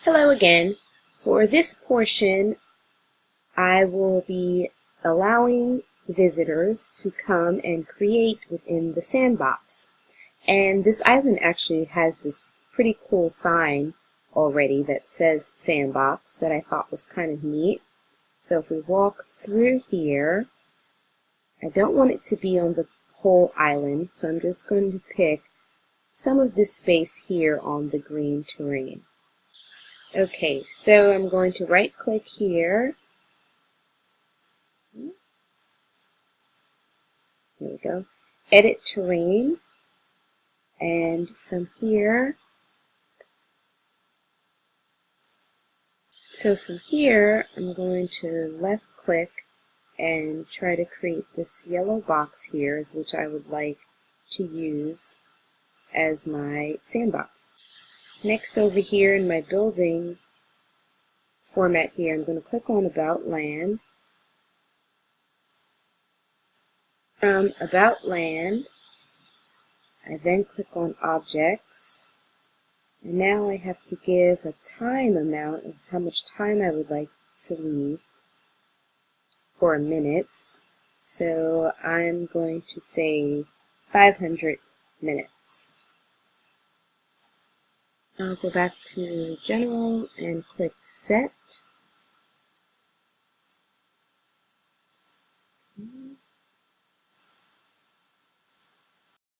Hello again. For this portion, I will be allowing visitors to come and create within the sandbox. And this island actually has this pretty cool sign already that says Sandbox that I thought was kind of neat. So if we walk through here, I don't want it to be on the whole island, so I'm just going to pick some of this space here on the green terrain. Okay, so I'm going to right click here. Here we go. Edit terrain. And from here, I'm going to left click and try to create this yellow box here, which I would like to use as my sandbox. Next, over here in my building format here, I'm going to click on About Land. From About Land, I then click on Objects, and now I have to give a time amount of how much time I would like to leave for minutes. So I'm going to say 500 minutes. I'll go back to General and click Set.